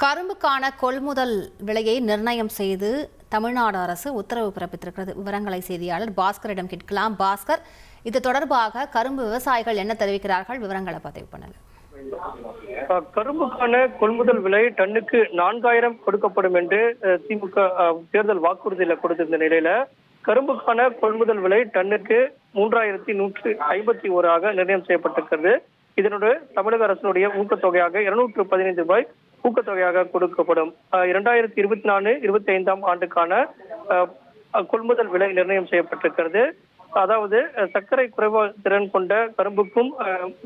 கரும்புக்கான கொள்முதல் விலையை நிர்ணயம் செய்து தமிழ்நாடு அரசு உத்தரவு பிறப்பித்திருக்கிறது. விவரங்களை செய்தியாளர் பாஸ்கரிடம் கேட்கலாம். பாஸ்கர், இது தொடர்பாக கரும்பு விவசாயிகள் என்ன தெரிவிக்கிறார்கள்? விவரங்களை பதிவு பண்ணுங்க. கரும்புக்கான கொள்முதல் விலை டன்னுக்கு 4000 கொடுக்கப்படும் என்று திமுக தேர்தல் வாக்குறுதியில கொடுத்திருந்த நிலையில கரும்புக்கான கொள்முதல் விலை டன்னுக்கு 3151 நிர்ணயம் செய்யப்பட்டிருக்கிறது. இதனோடு தமிழக அரசினுடைய ஊக்கத்தொகையாக 215 ரூபாய் ஊக்கத்தொகையாக கொடுக்கப்படும். 2024-25 ஆண்டுக்கான கொள்முதல் விலை நிர்ணயம் செய்யப்பட்டிருக்கிறது. அதாவது சர்க்கரை குறைவு திறன் கொண்ட கரும்புக்கும்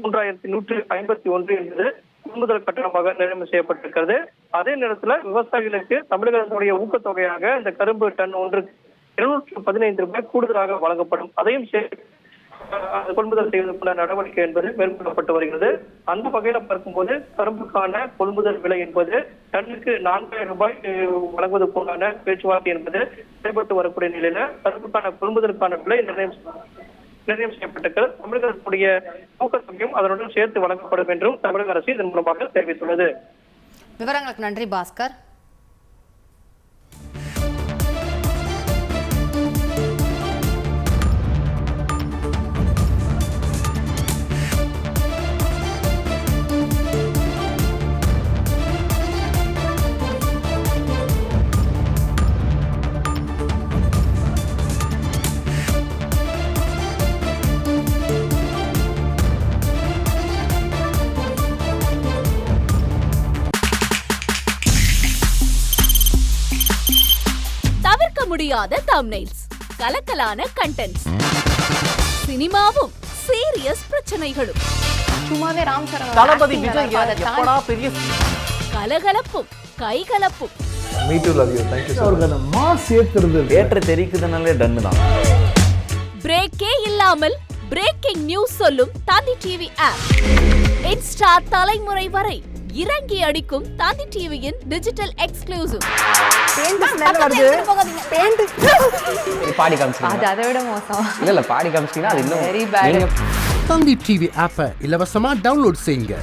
3151 என்பது கொள்முதல் கட்டணமாக நிர்ணயம் செய்யப்பட்டிருக்கிறது. அதே நேரத்தில் விவசாயிகளுக்கு தமிழக அரசுடைய ஊக்கத்தொகையாக இந்த கரும்பு டன் ஒன்றுக்கு 215 ரூபாய் கூடுதலாக வழங்கப்படும். அதையும் கொள்முதல் செய்வதற்கான நடவடிக்கை என்பது மேற்கொள்ளப்பட்டு வருகிறது. அந்த வகையில பார்க்கும்போது கரும்புக்கான கொள்முதல் விலை என்பது டன்னுக்கு 4000 ரூபாய் வழங்குவதற்கான பேச்சுவார்த்தை என்பது செயல்பட்டு வரக்கூடிய நிலையில கரும்புக்கான கொள்முதலுக்கான விலை நிர்ணயம் செய்யப்பட்டிருக்கிறது. தமிழக அரசுடைய ஊக்கத்தொகையும் அதனுடன் சேர்த்து வழங்கப்படும் என்றும் தமிழக அரசு இதன் மூலமாக தெரிவித்துள்ளது. விவரங்களுக்கு நன்றி பாஸ்கர். முடியாத தம்ப்நெயில்ஸ், கலக்கலான கண்டென்ட்ஸ், சினிமாவும் சீரியஸ் பிரச்சனைகளும், சும்மாவே ராம் சரண் தளபதி விஜய் எப்படா பெரிய கலகலப்பும் கைகலப்பும். Me too love you. Thank you அவருக்கு அந்த மாஸ் ஏத்துறது தியேட்டர் தெரிக்குதுனாலே டன் தான். பிரேக்கே இல்லாமல் பிரேக்கிங் நியூஸ் சொல்லும் தந்தி டிவி ஆப். இன்ஸ்டா தலைமுறை வரை இறங்கி அடிக்கும் தந்தி டிவியின் டிஜிட்டல் எக்ஸ்க்ளூசிவ். பாடி காமிச்சீங்க, அதை விட மோசம். இல்ல பாடி காமிச்சீங்கன்னா அது இன்னும் வெரி பேட். தந்தி டிவி ஆப்பை இலவசமா டவுன்லோட் செய்யுங்க.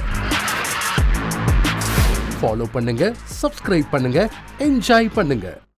ஃபாலோ பண்ணுங்க, சப்ஸ்கிரைப் பண்ணுங்க, என்ஜாய் பண்ணுங்க.